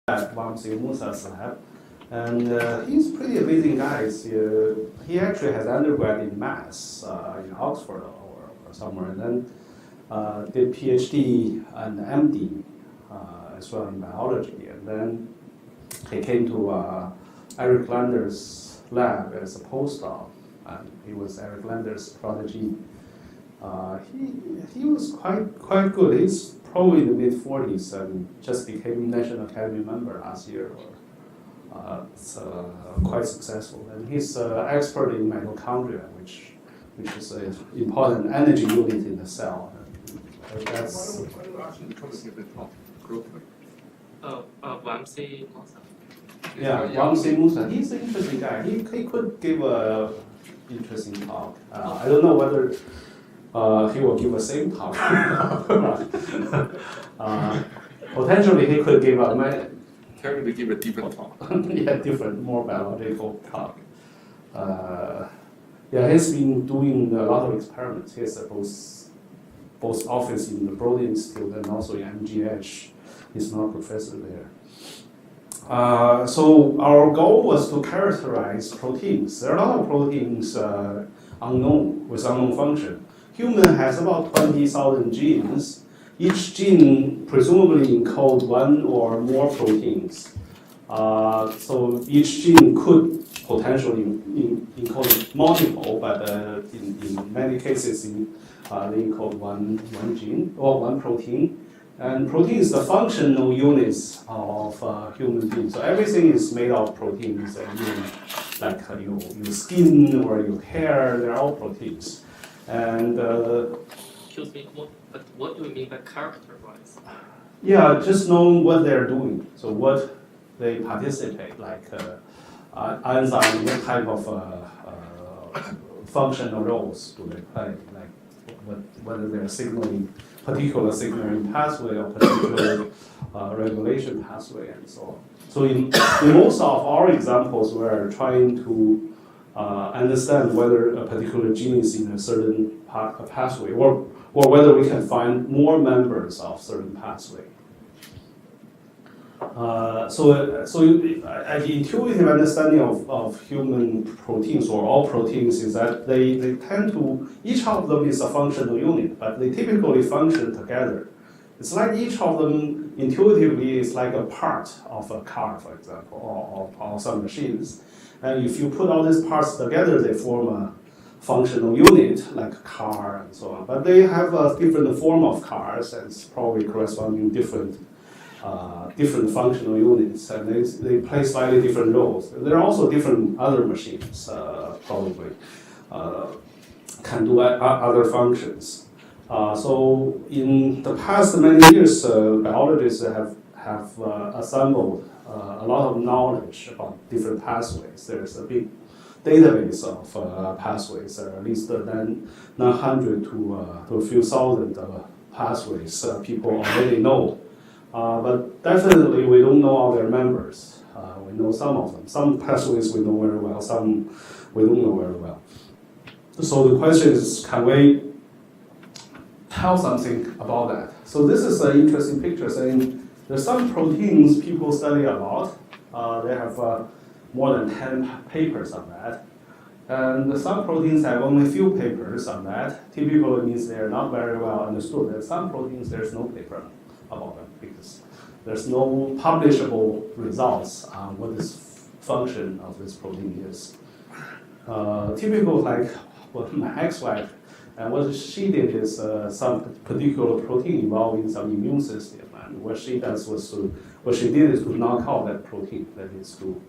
at Vamsi Musa's lab. And he's a pretty amazing guy. He actually has undergrad in maths in Oxford or somewhere, and then did PhD and MD as well in biology. And then he came to Eric Lander's lab as a postdoc, and he was Eric Lander's protege. He was quite good. He's probably in the mid-40s and just became National Academy member last year. It's quite successful, and he's expert in mitochondria, which is an important energy unit in the cell. That's. Why don't you actually come and give the talk? Vamsi Musa. Yeah, Vamsi Musa. He's an interesting guy. He could give a interesting talk. I don't know whether he will give the same talk. Potentially, he could give a. Kevin to give a different talk. Yeah, different, more biological talk. Yeah, he's been doing a lot of experiments. He has both office in the Broad Institute and also in MGH. He's not a professor there. So our goal was to characterize proteins. There are a lot of proteins unknown with unknown function. Human has about 20,000 genes. Each gene presumably encodes one or more proteins. So each gene could potentially encode multiple, but in many cases they encode one gene or one protein. And protein is the functional units of human beings. So everything is made of proteins, and like your skin or your hair, they're all proteins. And Excuse me, what do you mean by characterized? yeah, just know what they're doing. So what they participate, like enzyme, what type of functional roles do they play, like whether they're signaling particular signaling pathway or particular regulation pathway and so on. So in most of our examples, we're trying to understand whether a particular gene is in a certain pathway or whether we can find more members of certain pathway. So an intuitive understanding of human proteins or all proteins is that they tend to, each of them is a functional unit, but they typically function together. It's like each of them intuitively is like a part of a car, for example, or some machines. And if you put all these parts together, they form a functional unit, like a car and so on. But they have a different form of cars, and it's probably corresponding different functional units, and they play slightly different roles. There are also different other machines, probably, can do other functions. So in the past many years, biologists have assembled a lot of knowledge about different pathways. There's a big database of pathways, at least 900 to a few thousand pathways people already know. But definitely we don't know all their members. We know some of them. Some pathways we know very well, some we don't know very well. So the question is, can we tell something about that? So this is an interesting picture saying there's some proteins people study a lot. They have more than 10 papers on that. And some proteins have only a few papers on that. Typically means they're not very well understood. And some proteins, there's no paper about them because there's no publishable results on what this function of this protein is. Typical, like what my ex-wife, and what she did is some particular protein involved in some immune system. And what she did is to knock out that protein, that is to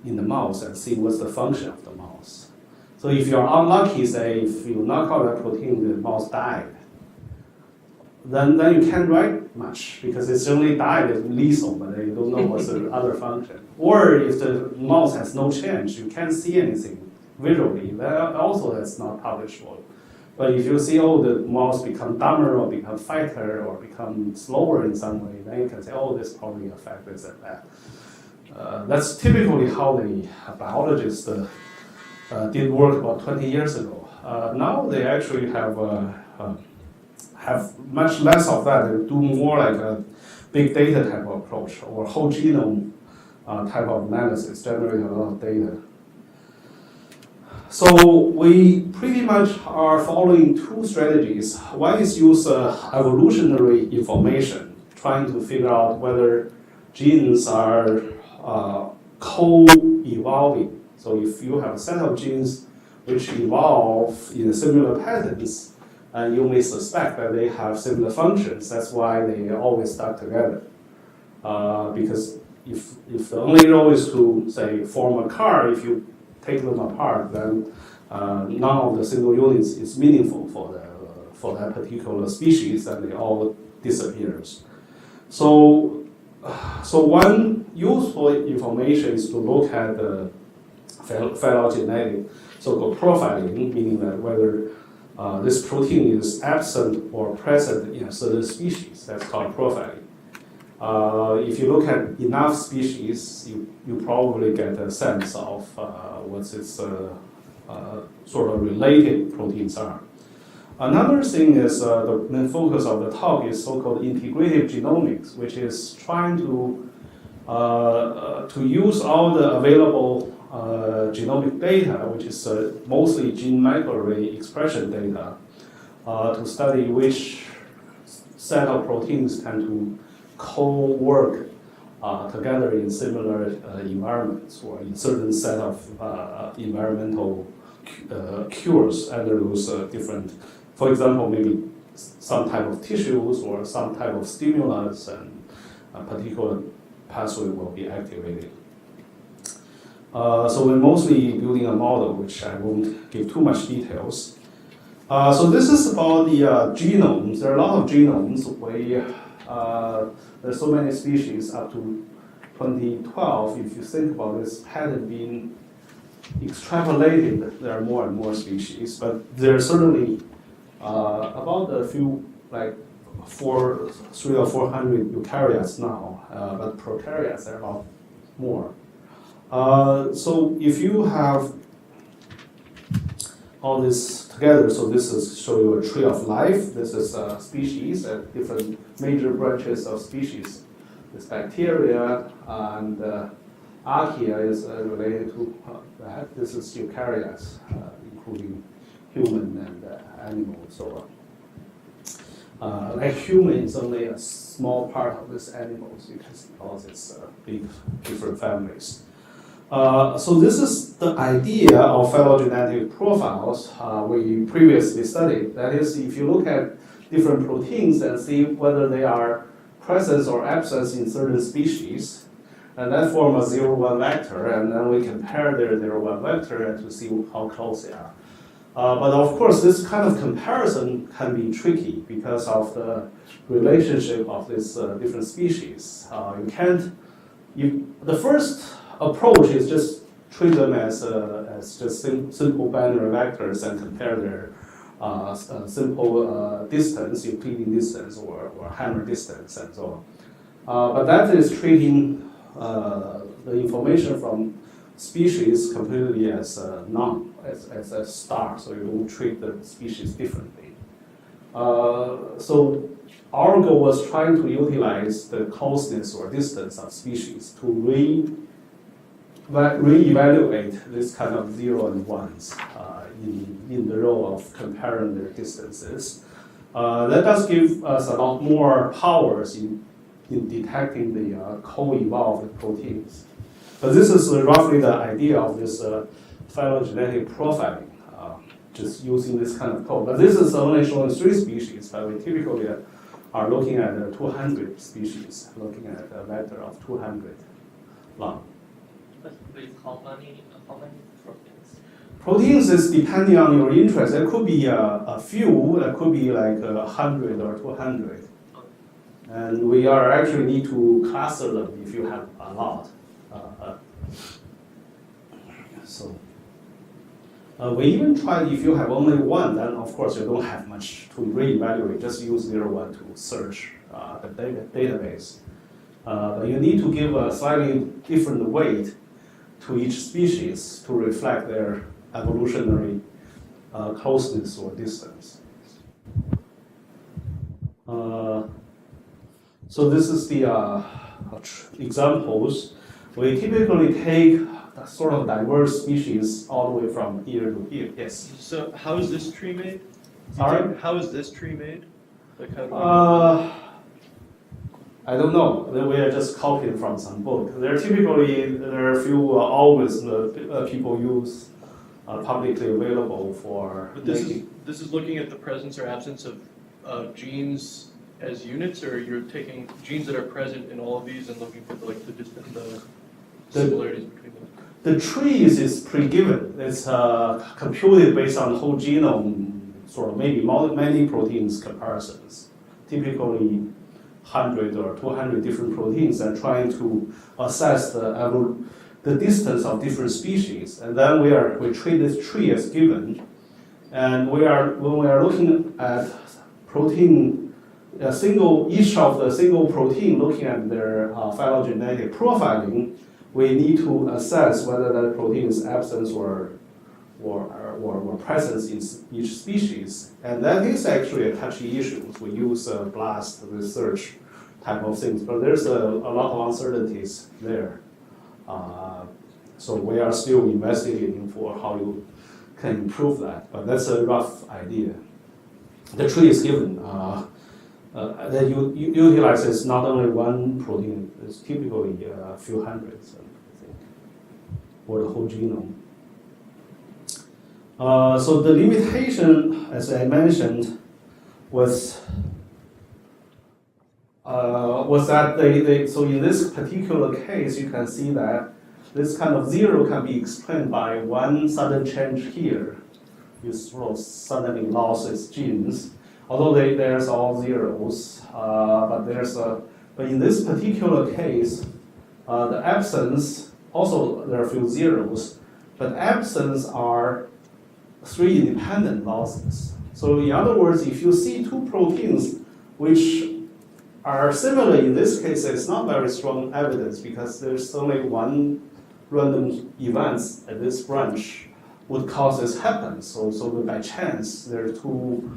in the mouse and see what's the function of the mouse. So if you're unlucky, say if you knock out that protein, the mouse died, then you can't write much because it's only died, it's lethal, but you don't know what's the other function. Or if the mouse has no change, you can't see anything visually, then also that's not publishable. But if you see, the mouse become dumber or become fatter or become slower in some way, then you can say, this probably affects this and that. That's typically how the biologists did work about 20 years ago. Now they actually have much less of that. They do more like big data type of approach or whole genome type of analysis, generate a lot of data. So we pretty much are following two strategies. One is use evolutionary information, trying to figure out whether genes are co-evolving. So if you have a set of genes which evolve in similar patterns, and you may suspect that they have similar functions. That's why they always stuck together. Because if the only role is to, say, form a car, if you take them apart, then none of the single units is meaningful for that particular species, and it all disappears. So one useful information is to look at the phylogenetic so-called profiling, meaning that whether this protein is absent or present in a certain species. That's called profiling. If you look at enough species, you probably get a sense of what its sort of related proteins are. Another thing is the main focus of the talk is so-called integrative genomics, which is trying to use all the available genomic data, which is mostly gene microarray expression data, to study which set of proteins tend to co-work together in similar environments or in certain set of environmental cures under those different, for example, maybe some type of tissues or some type of stimulus, and a particular pathway will be activated. So we're mostly building a model, which I won't give too much details. So this is about the genomes. There are a lot of genomes. There's so many species up to 2012. If you think about this pattern being extrapolated, there are more and more species. But there are certainly about a few, like 300 or 400 eukaryotes now. But prokaryotes are a lot more. So if you have all this together, so this is show you a tree of life. This is a species and different major branches of species. This bacteria and archaea is related to that. This is eukaryotes, including human and animal and so on. Like human is only a small part of this animals because it's big different families. So this is the idea of phylogenetic profiles we previously studied. That is, if you look at different proteins and see whether they are present or absent in certain species, and that form a 0-1 vector, and then we compare their 0-1 vector and to see how close they are. But of course, this kind of comparison can be tricky because of the relationship of these different species. The first approach is just treat them as just simple binary vectors and compare their simple distance, Euclidean distance, or Hammer distance, and so on. But that is treating the information from species completely as as a star, so you don't treat the species differently. So our goal was trying to utilize the closeness or distance of species to re-evaluate this kind of 0 and 1s in the role of comparing their distances. That does give us a lot more powers in detecting the co-evolved proteins. But this is roughly the idea of this phylogenetic profiling, just using this kind of code. But this is only showing 3 species, but we typically are looking at 200 species, looking at a vector of 200 long. But with how many proteins? Proteins is depending on your interest. There could be a few, there could be like 100 or 200. And we actually need to cluster them if you have a lot. We even tried if you have only one, then of course you don't have much to re-evaluate. Just use 0-1 to search the database. But you need to give a slightly different weight to each species to reflect their evolutionary closeness or distance. So this is the examples. We typically take a sort of diverse species all the way from here to here. Yes. So how is this tree made? Sorry? How is this tree made? Like how do I don't know. We are just copying from some book. There are a few algorithms people use publicly available for. But this is looking at the presence or absence of genes as units, or you're taking genes that are present in all of these and looking for the similarities between them? The trees is pre-given. It's computed based on whole genome, sort of maybe many proteins comparisons. Typically 100 or 200 different proteins, and trying to assess the distance of different species. And then we treat this tree as given. And when we are looking at protein, each of the single protein, looking at their phylogenetic profiling, we need to assess whether that protein is absence or presence in each species. And that is actually a touchy issue. We use blast research type of things, but there's a lot of uncertainties there. So we are still investigating for how you can improve that, but that's a rough idea. The tree is given. That you utilizes not only one protein, it's typically a few hundreds, I think, for the whole genome. So the limitation, as I mentioned, was that so in this particular case, you can see that this kind of zero can be explained by one sudden change here. You sort of suddenly lost its genes, although there's all zeros, but in this particular case, the absence, also there are a few zeros, but absence are three independent losses. So in other words, if you see two proteins which are similar in this case, it's not very strong evidence because there's only one random event at this branch would cause this happen. So by chance, there are two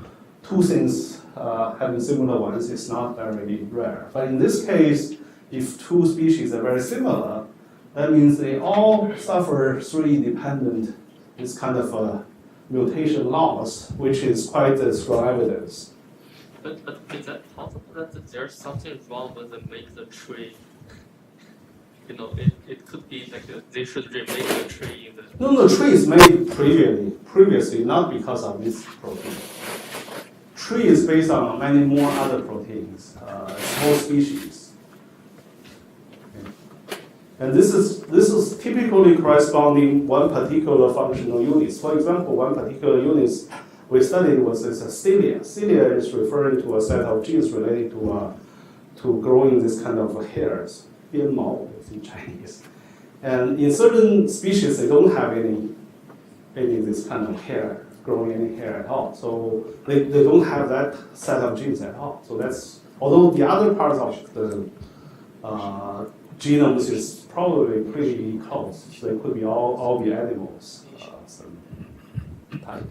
things having similar ones. It's not very rare. But in this case, if two species are very similar, that means they all suffer three independent, this kind of a mutation loss, which is quite strong evidence. But is that possible that there's something wrong with the make the tree? It could be like they should remake the tree in the. No, the tree is made previously, not because of this protein. Tree is based on many more other proteins, small species. Okay. And this is typically corresponding one particular functional unit. For example, one particular unit we studied was this cilia. Cilia is referring to a set of genes related to growing this kind of hairs, 鞭毛 in Chinese. And in certain species, they don't have any this kind of hair, growing any hair at all. So they don't have that set of genes at all. So that's, although the other parts of the genomes is probably pretty close. They could be all be animals, some type.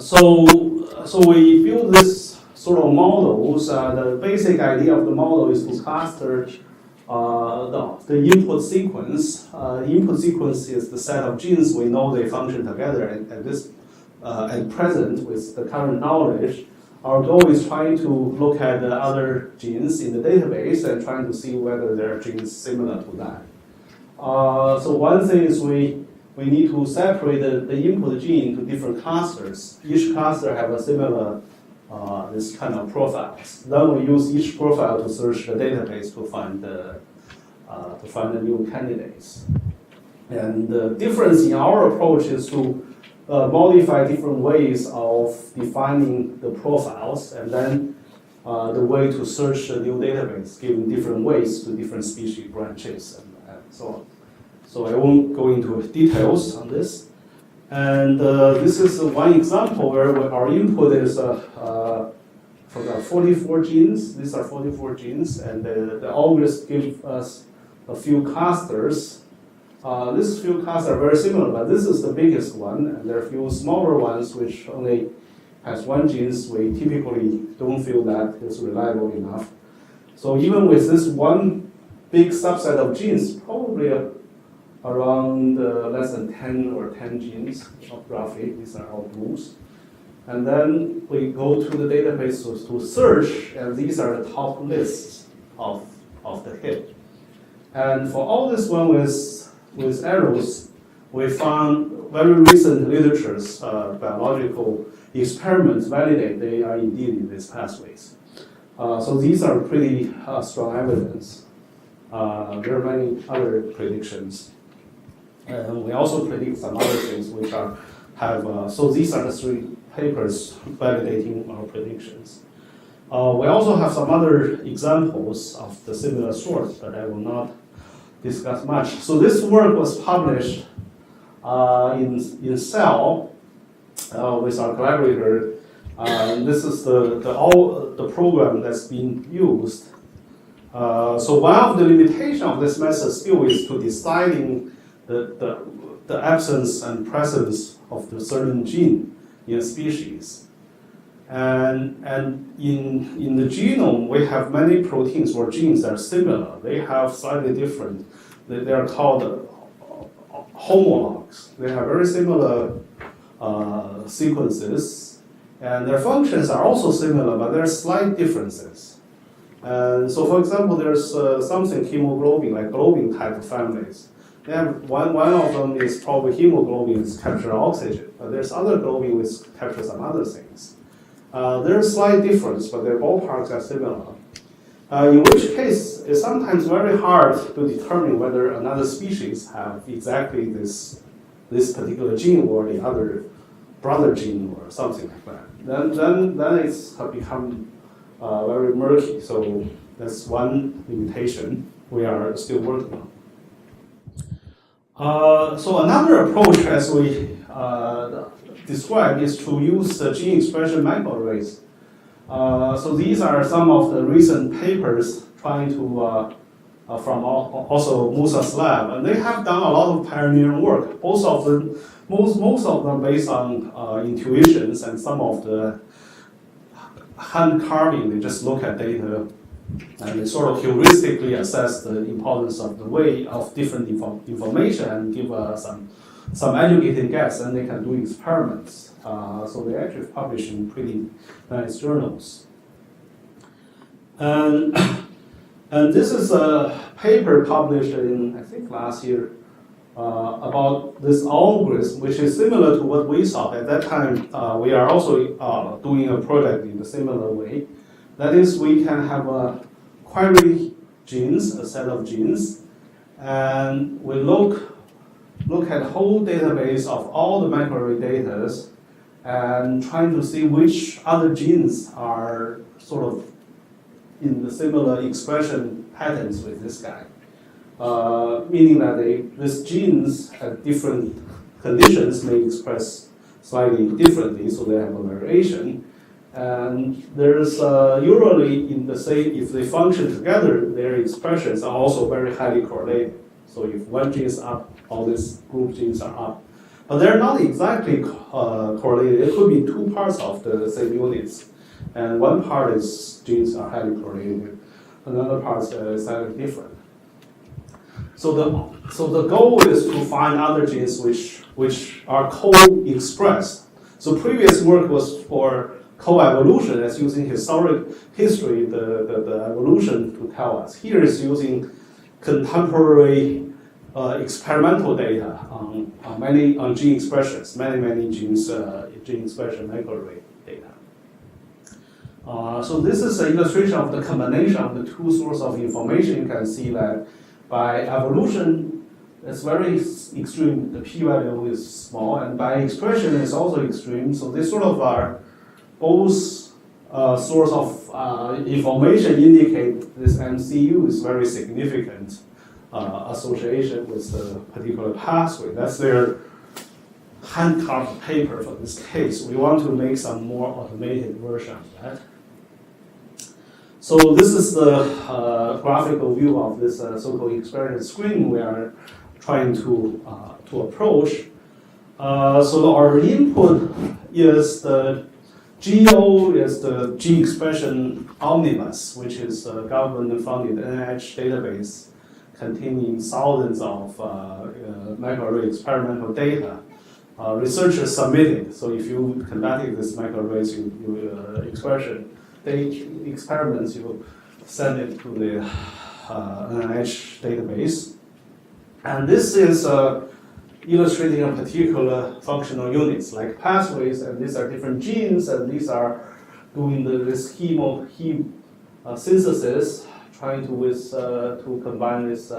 So we build this sort of models. The basic idea of the model is to cluster the input sequence. Input sequence is the set of genes we know they function together. At present, with the current knowledge, our goal is trying to look at the other genes in the database and trying to see whether there are genes similar to that. So one thing is we need to separate the input gene into different clusters. Each cluster have a similar this kind of profiles. Then we use each profile to search the database to find the new candidates. And the difference in our approach is to modify different ways of defining the profiles, and then the way to search a new database, giving different weights to different species branches and so on. So I won't go into details on this. And this is one example where our input is from 44 genes. These are 44 genes, and the algorithm gives us a few clusters. These few clusters are very similar, but this is the biggest one, and there are a few smaller ones which only has one gene, we typically don't feel that it's reliable enough. So even with this one big subset of genes, probably around less than 10 or 10 genes, roughly, these are all blues. And then we go to the database to search, and these are the top lists of the hit. And for all this one with arrows, we found very recent literatures, biological experiments validate they are indeed in these pathways. So these are pretty strong evidence. There are many other predictions. And we also predict some other things which so these are the three papers validating our predictions. We also have some other examples of the similar sort, but I will not discuss much. So this work was published in Cell with our collaborator. This is the program that's being used. So one of the limitations of this method still is to deciding the absence and presence of the certain gene in a species. And in the genome, we have many proteins or genes that are similar. They have slightly different. They are called homologs. They have very similar sequences, and their functions are also similar, but there are slight differences. And so, for example, there's something hemoglobin, like globin type of families. They have one of them is probably hemoglobin is capture oxygen, but there's other globin which capture some other things. There's slight difference, but their ballparks are similar. In which case, it's sometimes very hard to determine whether another species have exactly this particular gene or the other brother gene or something like that. Then it's become very murky. So that's one limitation we are still working on. So another approach, as we described, is to use the gene expression microarrays. So these are some of the recent papers trying to, from also Musa's lab, and they have done a lot of pioneering work. Most of them based on intuitions, and some of the hand carving. They just look at data and they sort of heuristically assess the importance of the way of different information and give some educated guess, and they can do experiments. So they actually publish in pretty nice journals. And this is a paper published in, I think, last year about this algorithm, which is similar to what we saw. At that time, we are also doing a project in a similar way. That is, we can have a query genes, a set of genes, and we look at whole database of all the microarray data and trying to see which other genes are sort of in the similar expression patterns with this guy. Meaning that these genes at different conditions may express slightly differently, so they have a variation. And there's usually in the same, if they function together, their expressions are also very highly correlated. So if one gene is up, all these group genes are up. But they're not exactly correlated. It could be two parts of the same units. And one part is genes are highly correlated. Another part is slightly different. So the goal is to find other genes which are co-expressed. So previous work was for co-evolution, that's using historic history, the evolution to tell us. Here is using contemporary experimental data on gene expressions, many genes, gene expression microarray data. So this is an illustration of the combination of the two sources of information. You can see that by evolution, it's very extreme. The p-value is small, and by expression, it's also extreme. So they sort of are both source of information indicate this MCU is very significant association with a particular pathway. That's their hand-carved paper for this case. We want to make some more automated version of that. So this is the graphical view of this so-called experience screen we are trying to approach. So our input is the GO is the gene expression omnibus, which is a government-funded NIH database containing thousands of microarray experimental data. Researchers submitted. So if you conducted this microarray expression experiments, you send it to the NIH database. And this is illustrating a particular functional units like pathways, and these are different genes, and these are doing this heme synthesis, trying to combine this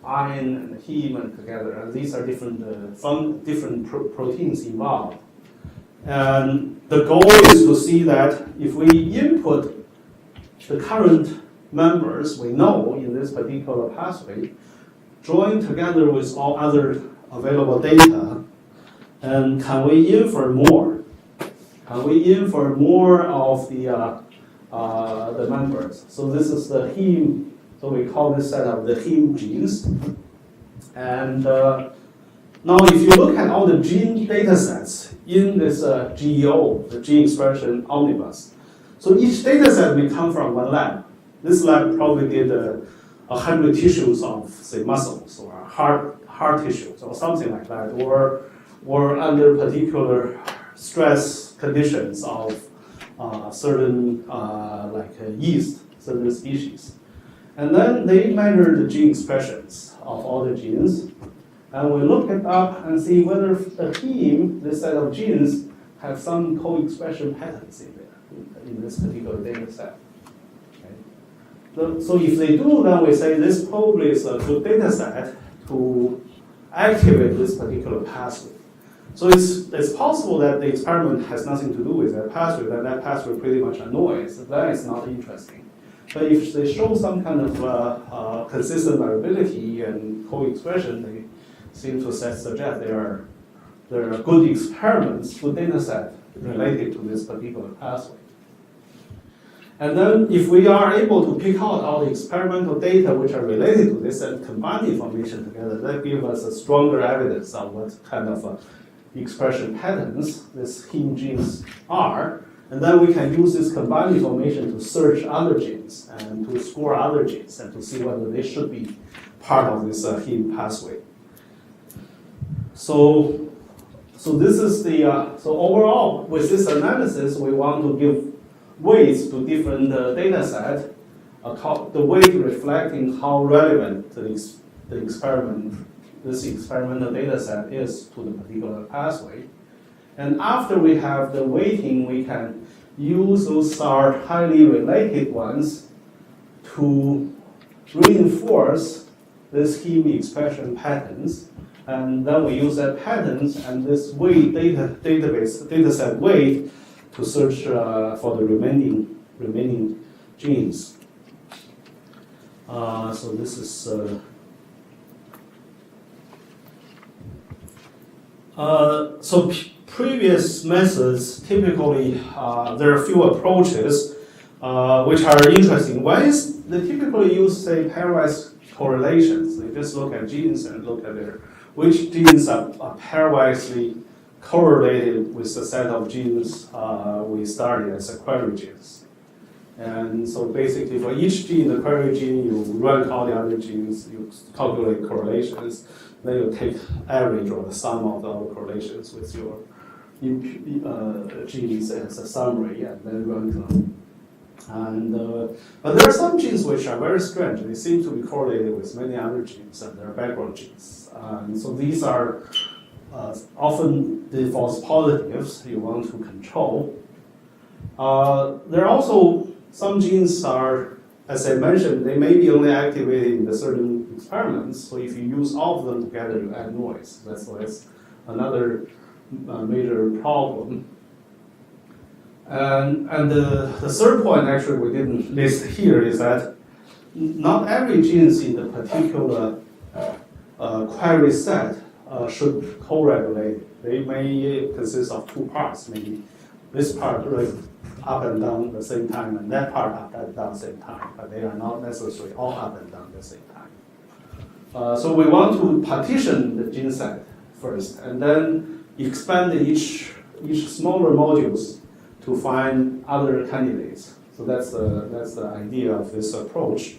iron and heme together, and these are different proteins involved. And the goal is to see that if we input the current members we know in this particular pathway, join together with all other available data, and can we infer more? Can we infer more of the members? So this is the heme. So we call this set of the heme genes. And now if you look at all the gene datasets in this GEO, the gene expression omnibus, so each dataset will come from one lab. This lab probably did 100 tissues of, say, muscles or heart tissues or something like that, or under particular stress conditions of certain yeast, certain species. And then they measure the gene expressions of all the genes, and we look it up and see whether the heme, this set of genes, have some co-expression patterns in there, in this particular data set. Okay. So if they do, then we say this probably is a good data set to activate this particular pathway. So it's possible that the experiment has nothing to do with that pathway, that pathway pretty much annoys, that is not interesting. But if they show some kind of consistent variability and co-expression, they seem to suggest there are good experiments, good data set related to this particular pathway. And then if we are able to pick out all the experimental data which are related to this and combine the information together, that gives us a stronger evidence of what kind of expression patterns these heme genes are. And then we can use this combined information to search other genes and to score other genes and to see whether they should be part of this heme pathway. So this is so overall, with this analysis, we want to give weights to different data sets, the weight reflecting how relevant this experimental data set is to the particular pathway. And after we have the weighting, we can use those highly related ones to reinforce this heme expression patterns. And then we use that patterns and this weight data set weight to search for the remaining genes. So this is so previous methods typically there are a few approaches which are interesting. One is they typically use, say, pairwise correlations. They just look at genes and look at which genes are pairwisely correlated with the set of genes we started as query genes. And so basically for each gene, the query gene, you run all the other genes, you calculate correlations, then you take average or the sum of all the correlations with your genes as a summary and then run them. And, but there are some genes which are very strange. They seem to be correlated with many other genes and they're background genes. And so these are often the false positives you want to control. There are also some genes are, as I mentioned, they may be only activated in the certain experiments. So if you use all of them together, you add noise. That's why it's another major problem. And the third point, actually, we didn't list here is that not every genes in the particular query set should co-regulate. They may consist of two parts, maybe this part up and down at the same time, and that part up and down at the same time, but they are not necessarily all up and down at the same time. So we want to partition the gene set first, and then expand each smaller modules to find other candidates. So that's the idea of this approach.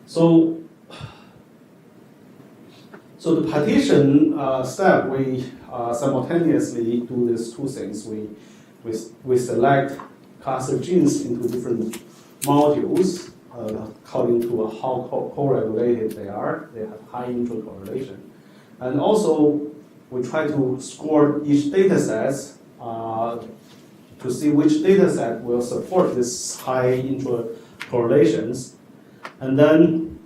So the partition step, we simultaneously do these two things. We select cluster genes into different modules according to how correlated they are. They have high intercorrelation. And also, we try to score each data set to see which data set will support this high intercorrelations. And then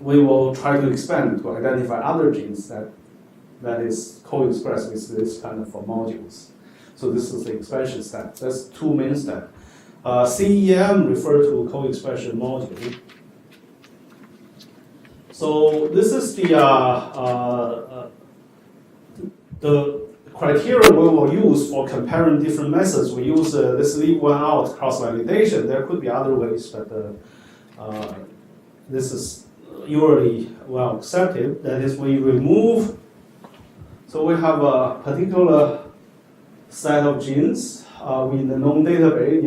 we will try to expand to identify other genes that is co-expressed with this kind of modules. So this is the expansion step. That's two main steps. CEM refer to co-expression module. So this is the criteria we will use for comparing different methods. We use this leave one out cross-validation. There could be other ways, but this is usually well accepted. That is, we remove. So we have a particular set of genes in the known database.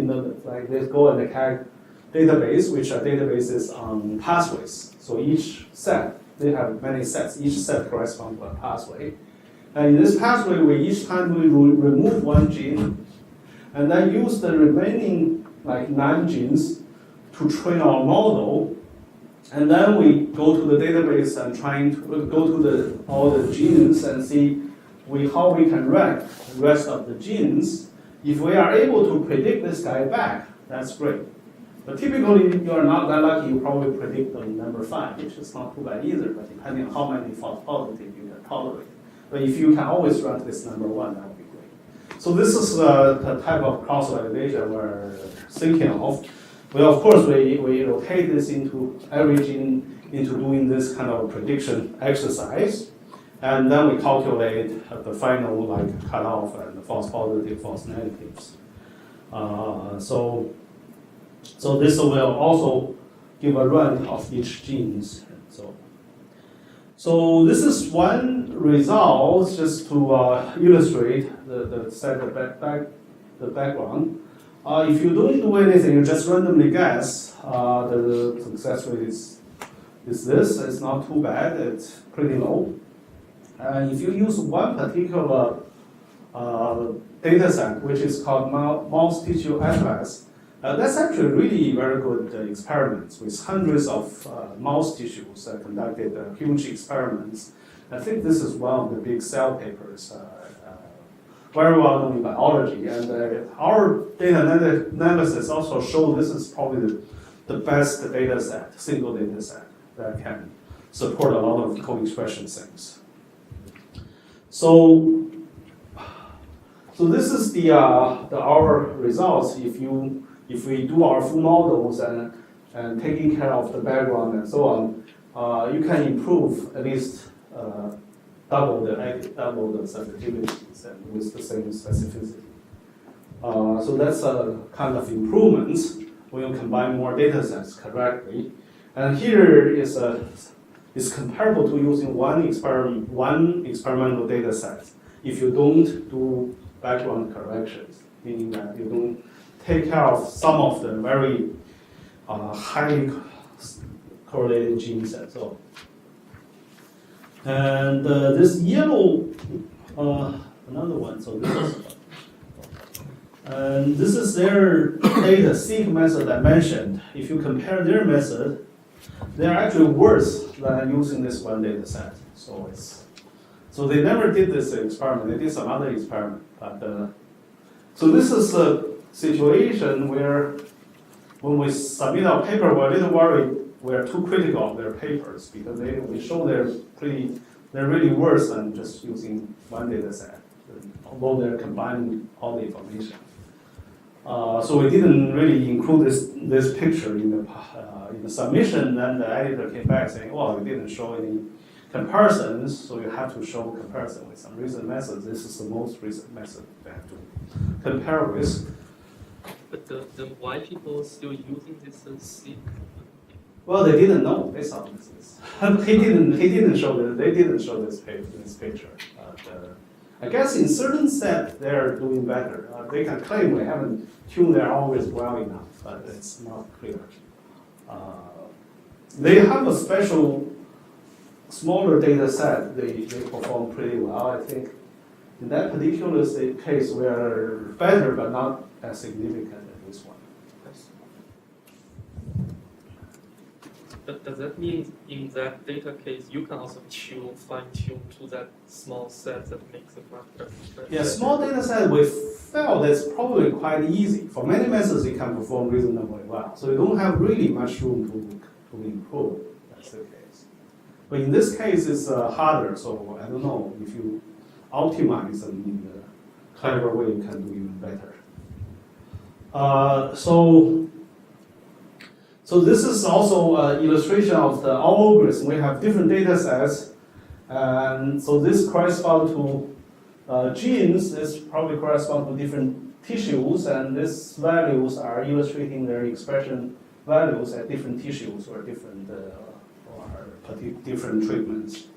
Like let's go and CAG database, which are databases on pathways. So each set, they have many sets. Each set corresponds to a pathway. And in this pathway, each time we remove one gene, and then use the remaining like 9 genes to train our model. And then we go to the database and trying to go to all the genes and see how we can rank the rest of the genes. If we are able to predict this guy back, that's great. But typically, you are not that lucky. You probably predict the number 5, which is not too bad either. But depending on how many false positives you can tolerate. But if you can always rank this number 1, that would be great. So this is the type of cross-validation we're thinking of. Well, of course, we rotate this into every gene into doing this kind of prediction exercise. And then we calculate the final cutoff and the false positive, false negatives. So this will also give a rank of each genes. So this is one result just to illustrate the background. If you don't do anything, you just randomly guess, the success rate is this. It's not too bad. It's pretty low. And if you use one particular data set, which is called mouse tissue atlas, that's actually really very good experiments with hundreds of mouse tissues conducted huge experiments. I think this is one of the big Cell papers, very well known in biology. And our data analysis also show this is probably the best data set, single data set that can support a lot of co-expression things. So this is our results. If we do our full models and taking care of the background and so on, you can improve at least double the sensitivities and with the same specificity. So that's a kind of improvement when you combine more data sets correctly. And here is comparable to using one experimental data set if you don't do background corrections, meaning that you don't take care of some of the very highly correlated genes and so on. And this yellow, another one, so this is, and this is their data seq method I mentioned. If you compare their method, they're actually worse than using this one data set. So they never did this experiment. They did some other experiment. But so this is a situation where when we submit our paper, we're a little worried. We're too critical of their papers because we show they're really worse than just using one data set, although they're combining all the information. So we didn't really include this picture in the submission. Then the editor came back saying, "Well, we didn't show any comparisons, so you have to show comparison with some recent methods. This is the most recent method they have to compare with." But then why people still using this seq? Well, they didn't know. They saw this. He didn't show this. They didn't show this picture. I guess in certain set they're doing better. They can claim we haven't tuned their algorithms well enough, but it's not clear. They have a special smaller data set. They perform pretty well. I think in that particular case, we are better, but not as significant as this one. Does that mean in that data case you can also fine-tune to that small set that makes a factor? Yeah, small data set with FEL, that's probably quite easy. For many methods, it can perform reasonably well. So you don't have really much room to improve. That's the case. But in this case, it's harder. So I don't know if you optimize them in a clever way, you can do even better. So this is also an illustration of the algorithm. We have different data sets, and so this corresponds to genes. This probably corresponds to different tissues, and these values are illustrating their expression values at different tissues or different different treatments.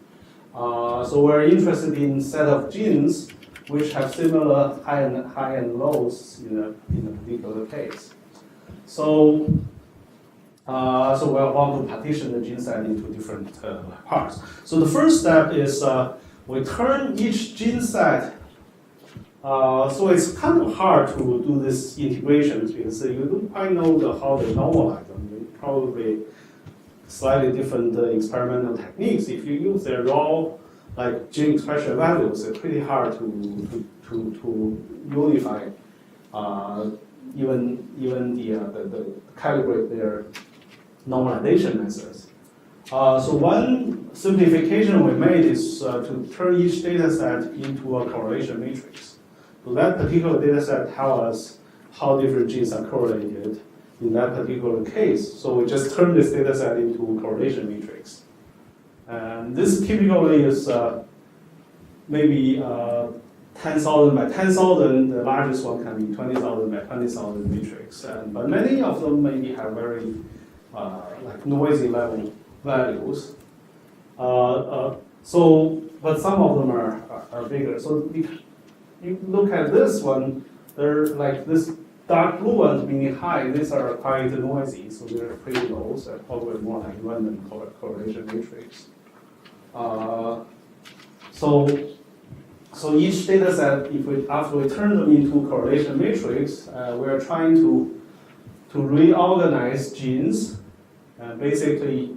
So we're interested in set of genes which have similar high and lows in a particular case. So we'll want to partition the gene set into different parts. So the first step is we turn each gene set. So it's kind of hard to do this integrations because you don't quite know how they normalize them. They probably slightly different experimental techniques. If you use their raw like gene expression values, it's pretty hard to unify even the calibrate their normalization methods. So one simplification we made is to turn each data set into a correlation matrix. So that particular data set tells us how different genes are correlated in that particular case. So we just turn this data set into a correlation matrix. And this typically is maybe 10,000 by 10,000. The largest one can be 20,000 by 20,000 matrix. But many of them maybe have very like noisy level values. But some of them are bigger. So you look at this one, they're like this dark blue ones meaning high. These are quite noisy, so they're pretty low. So probably more like random correlation matrix. So each data set, after we turn them into correlation matrix, we're trying to reorganize genes and basically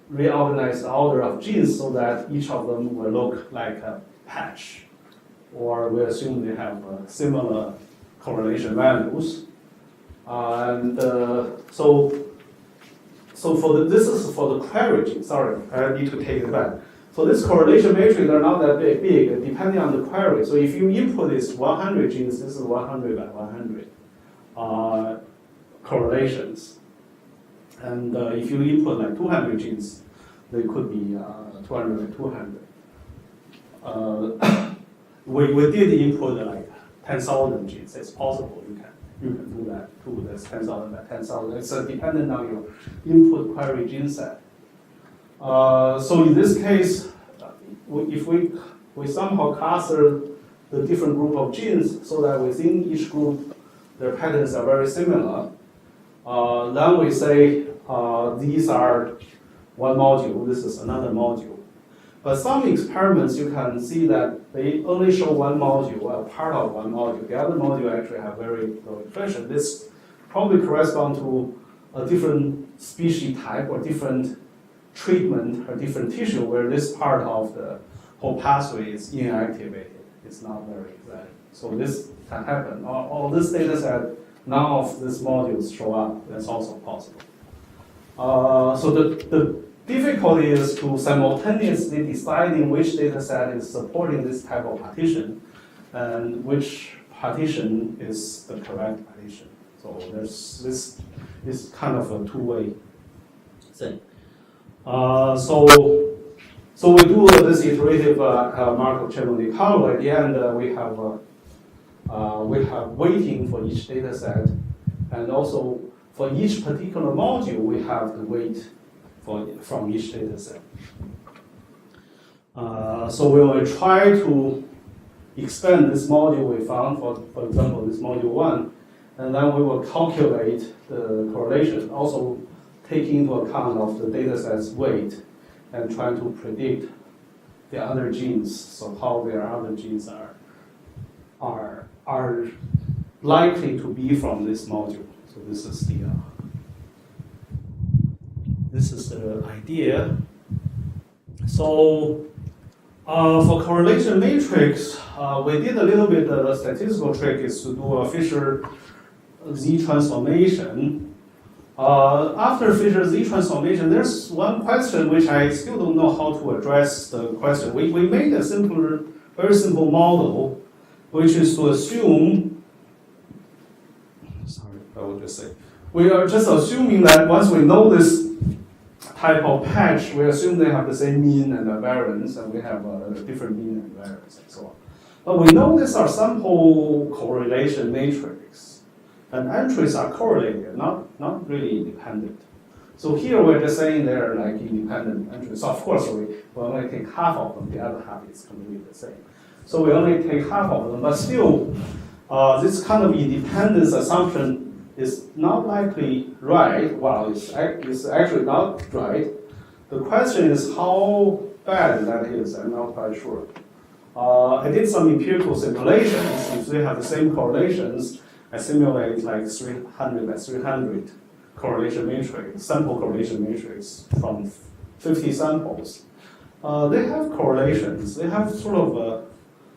reorganize the order of genes so that each of them will look like a patch, or we assume they have similar correlation values. This is for the query gene. Sorry, I need to take it back. So this correlation matrix are not that big, depending on the query. So if you input this 100 genes, this is 100 by 100 correlations. And if you input like 200 genes, they could be 200 by 200. We did input like 10,000 genes. It's possible you can do that too. That's 10,000 by 10,000. It's dependent on your input query gene set. So in this case, if we somehow cluster the different group of genes so that within each group their patterns are very similar, then we say these are one module, this is another module. But some experiments you can see that they only show one module, a part of one module. The other module actually have very low expression. This probably corresponds to a different species type or different treatment or different tissue where this part of the whole pathway is inactivated. It's not very valid. So this can happen. Or this data set, none of these modules show up. That's also possible. So the difficulty is to simultaneously deciding which data set is supporting this type of partition and which partition is the correct partition. So this is kind of a two-way thing. So we do this iterative Markov chain Monte Carlo. At the end, we have weighting for each data set, and also for each particular module, we have the weight from each data set. So we will try to extend this module we found, for example, this module 1, and then we will calculate the correlation, also taking into account of the dataset's weight and trying to predict the other genes, so how their other genes are likely to be from this module. So this is the idea. So for correlation matrix, we did a little bit of a statistical trick is to do a Fisher Z transformation. After Fisher Z transformation, there's one question which I still don't know how to address the question. We made a very simple model, which is to assume, sorry, I will just say, we are just assuming that once we know this type of patch, we assume they have the same mean and the variance, and we have a different mean and variance and so on. But we know these are sample correlation matrix, and entries are correlated, not really independent. So here we're just saying they're like independent entries. So of course, we only take half of them, the other half is completely the same. So we only take half of them, but still, this kind of independence assumption is not likely right. Well, it's actually not right. The question is how bad that is. I'm not quite sure. I did some empirical simulations. If they have the same correlations, I simulate like 300 by 300 correlation matrix, sample correlation matrix from 50 samples. They have correlations. They have sort of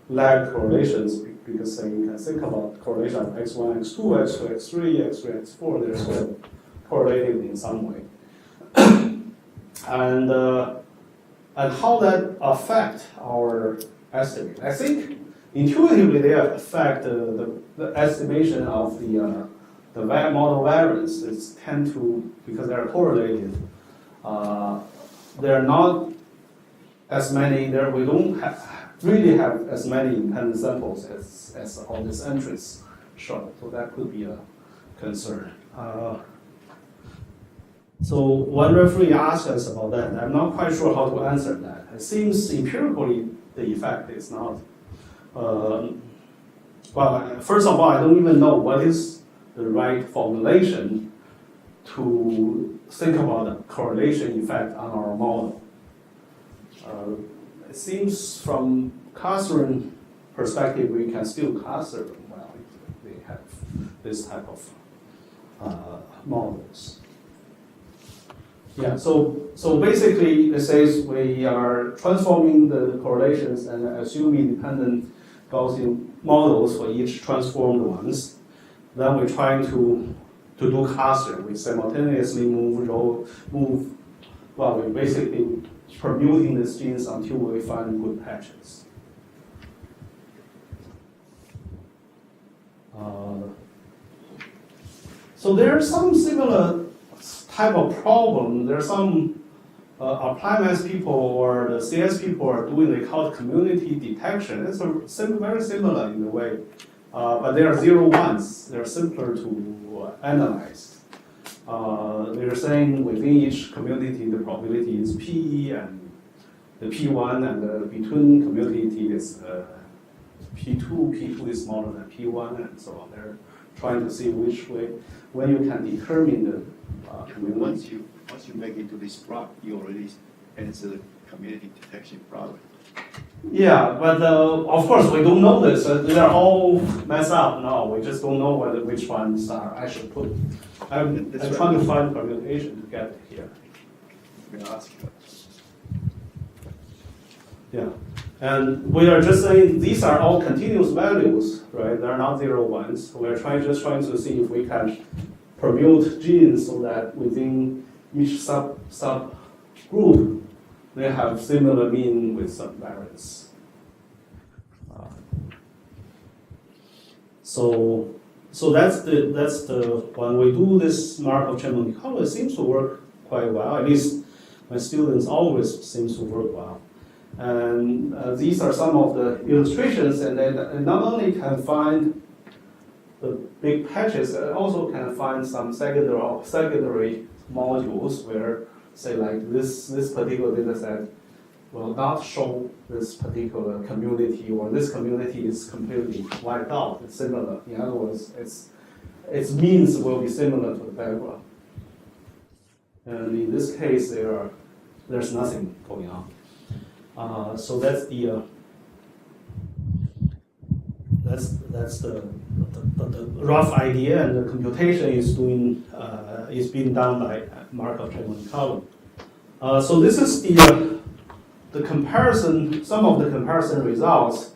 lag correlations, because you can think about correlation of x1, x2, x2, x3, x3, x4. They're sort of correlated in some way. And how that affect our estimate? I think intuitively they affect the estimation of the model variance. It's tend to, because they're correlated, they're not as many. We don't really have as many independent samples as all these entries show. So that could be a concern. So one referee asked us about that. I'm not quite sure how to answer that. It seems empirically the effect is not. Well, first of all, I don't even know what is the right formulation to think about the correlation effect on our model. It seems from clustering perspective, we can still cluster them well if they have this type of models. Yeah, so basically it says we are transforming the correlations and assuming independent Gaussian models for each transformed ones. Then we're trying to do clustering. We simultaneously we're basically permuting these genes until we find good patches. So there are some similar type of problem. There are some applied math people or the CS people are doing, they call it community detection. It's very similar in a way, but they are 0 1s. They're simpler to analyze. They're saying within each community the probability is P, and the P1, and the between community is P2. P2 is smaller than P1, and so on. They're trying to see which way, when you can determine the community. Once you make it to this block, you already answer the community detection problem. Yeah, but of course we don't know this. They're all messed up now. We just don't know which ones are. I should put. I'm trying to find permutation to get it here. I'm gonna ask you. Yeah, and we are just saying these are all continuous values, right? They're not 0 1s. We're just trying to see if we can permute genes so that within each subgroup they have similar mean with some variance. So that's the when we do this Markov chain model, it seems to work quite well. At least my students always seems to work well. And these are some of the illustrations, and they not only can find the big patches, they also can find some secondary modules where, say, like this particular data set will not show this particular community, or this community is completely wiped out. It's similar. In other words, its means will be similar to the background. And in this case, there's nothing going on. So that's the rough idea, and the computation is being done by Markov chain column. So this is the comparison, some of the comparison results.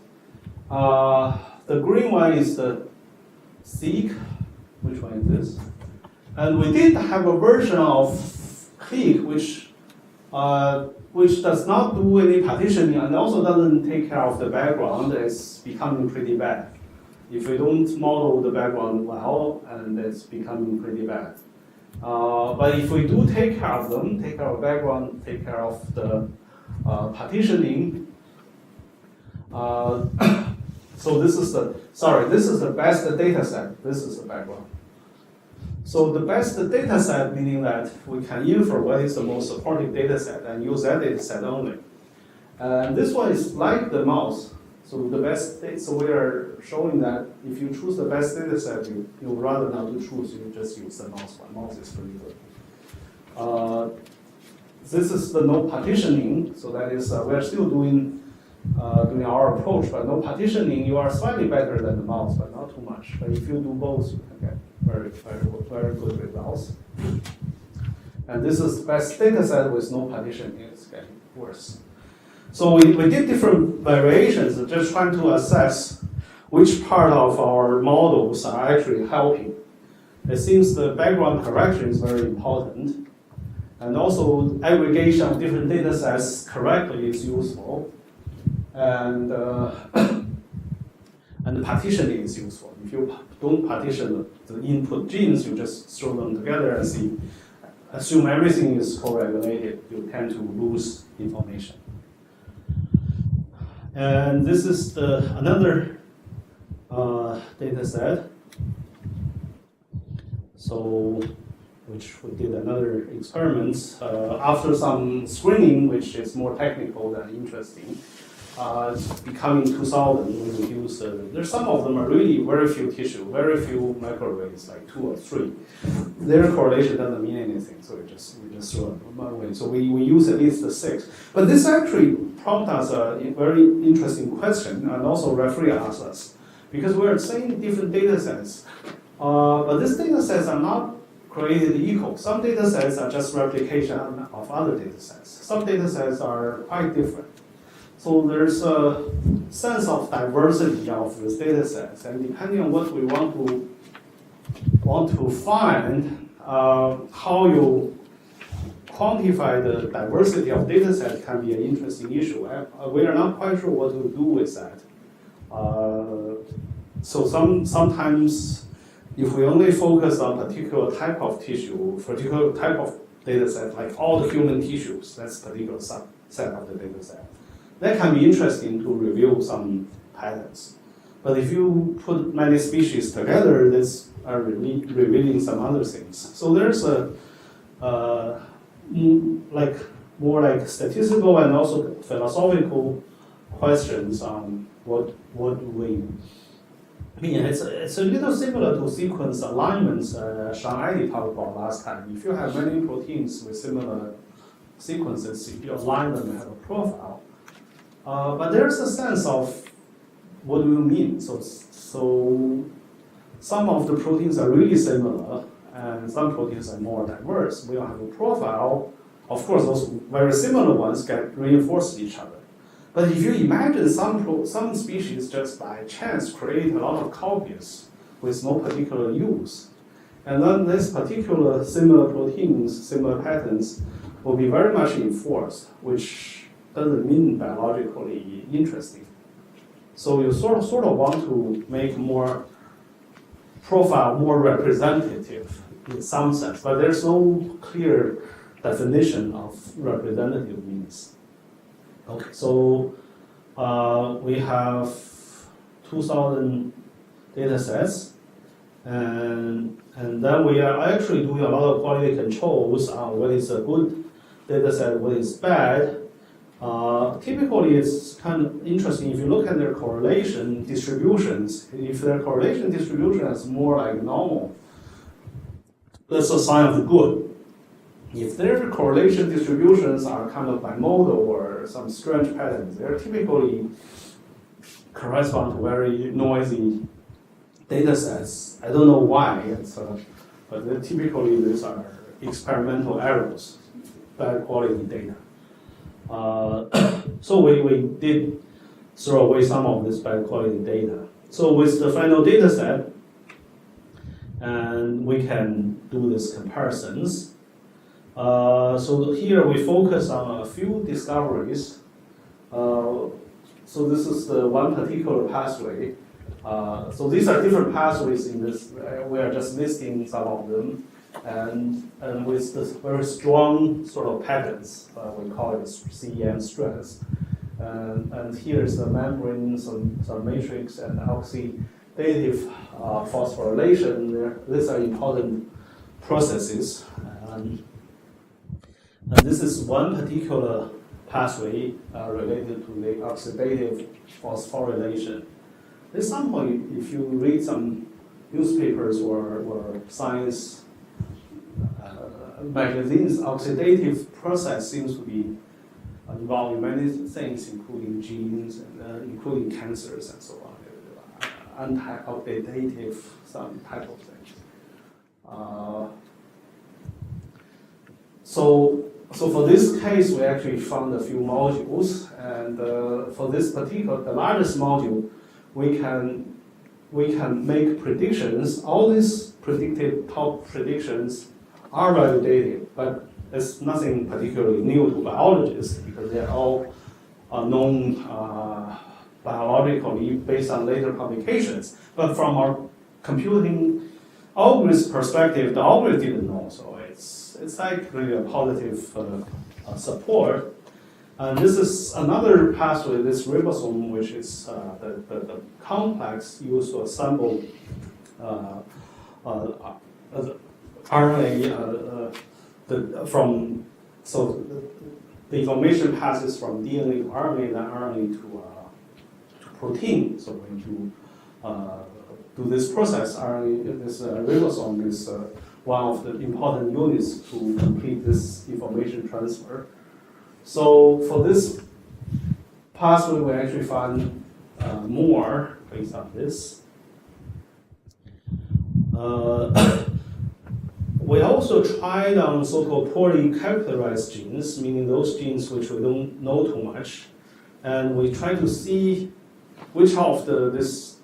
The green one is the CLIC. Which one is this? And we did have a version of CLIC which does not do any partitioning and also doesn't take care of the background. It's becoming pretty bad. If we don't model the background well, and it's becoming pretty bad. But if we do take care of them, take care of background, take care of the partitioning. So this is the best data set. This is the background. So the best data set, meaning that we can infer what is the most supportive data set and use that data set only. And this one is like the mouse. So the best, so we are showing that if you choose the best data set, you rather not to choose, you just use the mouse one. Mouse is pretty good. This is the no partitioning, so that is, we are still doing our approach, but no partitioning, you are slightly better than the mouse, but not too much. But if you do both, you can get very good results. And this is the best data set with no partitioning, it's getting worse. So we did different variations, just trying to assess which part of our models are actually helping. It seems the background correction is very important. And also aggregation of different data sets correctly is useful. And the partitioning is useful. If you don't partition the input genes, you just throw them together and assume everything is correlated, you tend to lose information. And this is another data set. So, which we did another experiment after some screening, which is more technical than interesting. It's becoming 2000. We use there's some of them are really very few tissue, very few microarrays, like 2 or 3. Their correlation doesn't mean anything, so we just throw them away. So we use at least 6. But this actually prompted us a very interesting question, and also referee asked us, because we are saying different data sets, but these data sets are not created equal. Some data sets are just replication of other data sets. Some data sets are quite different. So there's a sense of diversity of these data sets, and depending on what we want to find, how you quantify the diversity of data sets can be an interesting issue. We are not quite sure what to do with that. So sometimes, if we only focus on particular type of tissue, particular type of data set, like all the human tissues, that's a particular subset of the data set. That can be interesting to reveal some patterns. But if you put many species together, these are revealing some other things. So there's more like statistical and also philosophical questions on what do we mean. It's a little similar to sequence alignments Sean talked about last time. If you have many proteins with similar sequences, if you align them, you have a profile. But there's a sense of what do you mean. So some of the proteins are really similar, and some proteins are more diverse. We don't have a profile. Of course, those very similar ones get reinforced each other. But if you imagine some species just by chance create a lot of copies with no particular use, and then this particular similar proteins, similar patterns will be very much enforced, which doesn't mean biologically interesting. So you sort of want to make more profile more representative in some sense, but there's no clear definition of representative means. Okay, so we have 2,000 data sets, and then we are actually doing a lot of quality controls on what is a good data set, what is bad. Typically, it's kind of interesting if you look at their correlation distributions. If their correlation distribution is more like normal, that's a sign of the good. If their correlation distributions are kind of bimodal or some strange patterns, they're typically correspond to very noisy data sets. I don't know why, but typically these are experimental errors, bad quality data. So we did throw away some of this bad quality data. So with the final data set, and we can do these comparisons. So here we focus on a few discoveries. So this is the one particular pathway. So these are different pathways in this. We are just listing some of them, and with this very strong sort of patterns, we call it CEM stress. And here is the membrane, some matrix, and oxidative phosphorylation. These are important processes. And this is one particular pathway related to the oxidative phosphorylation. At some point, if you read some newspapers or science magazines, oxidative process seems to be involved in many things, including genes and including cancers and so on. Anti-oxidative, some type of things. So for this case, we actually found a few modules, and for this particular, the largest module, we can make predictions. All these predicted top predictions are validated, but it's nothing particularly new to biologists because they're all known biologically based on later publications. But from our computing algorithm perspective, the algorithm didn't know, so it's like really a positive support. And this is another pathway, this ribosome, which is the complex used to assemble RNA the information passes from DNA to RNA, then RNA to protein. So when you do this process, RNA, this ribosome is one of the important units to complete this information transfer. So for this pathway, we actually found more based on this. We also tried on so-called poorly characterized genes, meaning those genes which we don't know too much, and we try to see which of this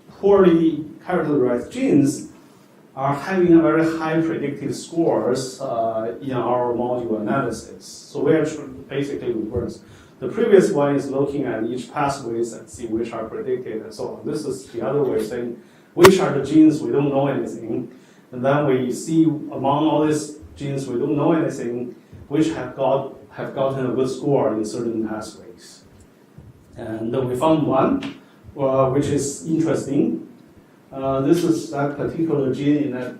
poorly characterized genes are having a very high predictive scores in our module analysis. So we are basically reverse. The previous one is looking at each pathways and see which are predicted and so on. This is the other way of saying which are the genes we don't know anything, and then we see among all these genes we don't know anything, which have gotten a good score in certain pathways. And we found one which is interesting. This is that particular gene in that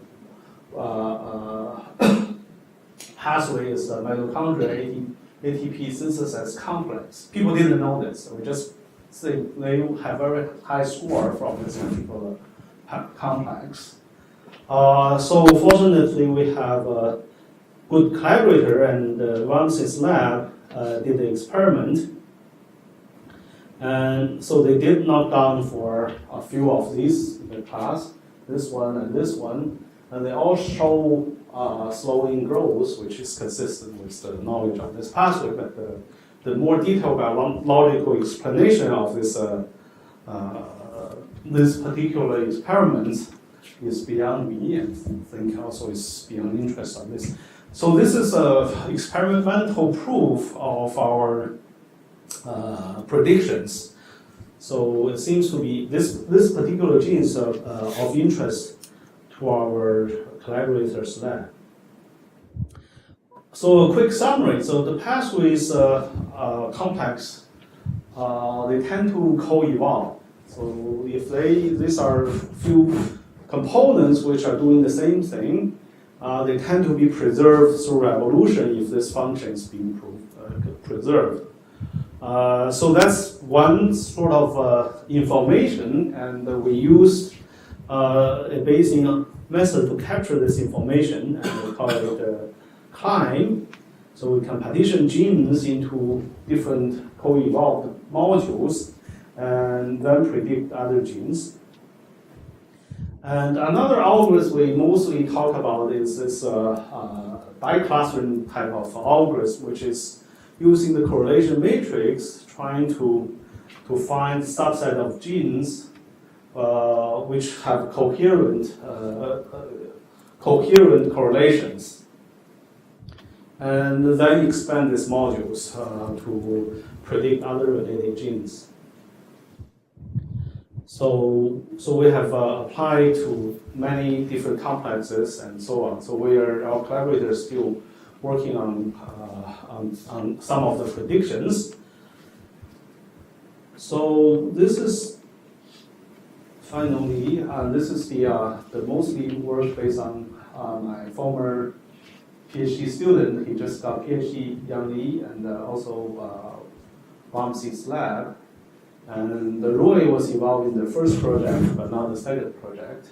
pathway is the mitochondria ATP synthesis complex. People didn't know this. So we just think they have very high score from this particular complex. So fortunately, we have a good collaborator, and runs his lab did the experiment. And so they did knock down for a few of these in the class, this one, and they all show slowing growth, which is consistent with the knowledge of this pathway. But the more detailed biological explanation of this this particular experiment is beyond me, and I think also is beyond interest on this. So this is an experimental proof of our predictions. So it seems to be this particular gene is of interest to our collaborators' lab. So a quick summary. So the pathways complex, they tend to co-evolve. So if these are few components which are doing the same thing, they tend to be preserved through evolution if this function is being preserved. So that's one sort of information, and we used a Bayesian method to capture this information, and we call it CLIC. So we can partition genes into different co-evolved modules, and then predict other genes. And another algorithm we mostly talk about is this biclustering type of algorithm, which is using the correlation matrix, trying to find subset of genes which have coherent correlations, and then expand these modules to predict other related genes. So we have applied to many different complexes and so on. So our collaborators still working on some of the predictions. So this is finally, this is the mostly work based on my former PhD student. He just got PhD, Jun Liu, and also Vamsi's lab. And Roy was involved in the first project, but not the second project.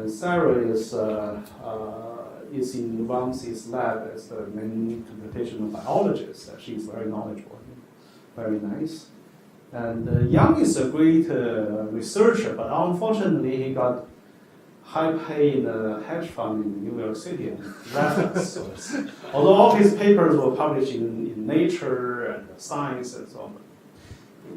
Sarah is in Vamsi's lab as the main computational biologist. She's very knowledgeable, very nice. And Yang is a great researcher, but unfortunately he got high pay in a hedge fund in New York City and left us. So although all his papers were published in Nature and Science and so on,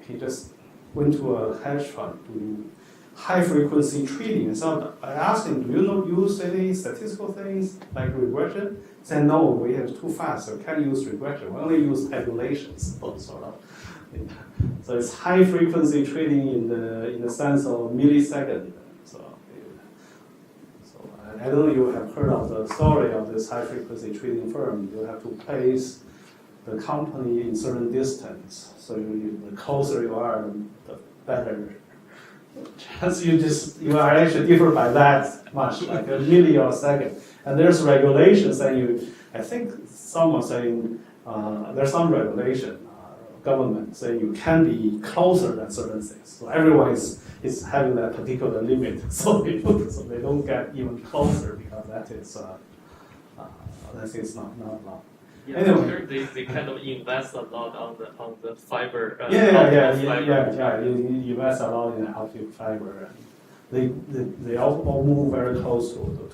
he just went to a hedge fund doing high frequency trading. So I asked him, do you not use any statistical things like regression? He said, no, we are too fast, so can't use regression. We only use tabulations, sort of. So it's high frequency trading in the sense of millisecond. So I don't know if you have heard of the story of this high frequency trading firm. You have to place the company in certain distance. So the closer you are, the better chance you are actually different by that much, like a milli or a second. And there's regulations that I think someone saying there's some regulation, government saying you can be closer than certain things. So everyone is having that particular limit, so they don't get even closer because that is not allowed. Yeah, anyway, they kind of invest a lot on the fiber. You invest a lot in optic fiber, and they all move very close to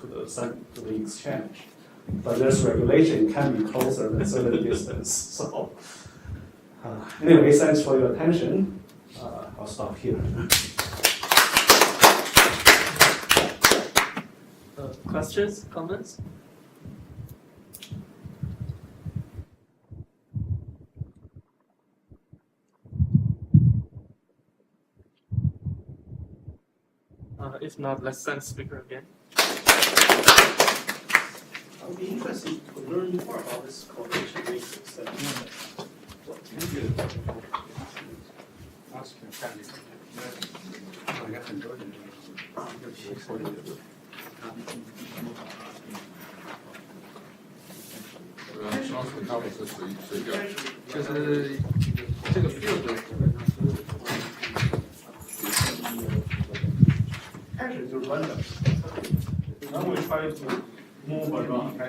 the exchange. But there's regulation, it can be closer than certain distance. So anyway, thanks for your attention. I'll stop here. Questions, comments? If not, let's send speaker again. I'll be interested to learn more about this correlation matrix. Actually, it's random. Now we try to move around.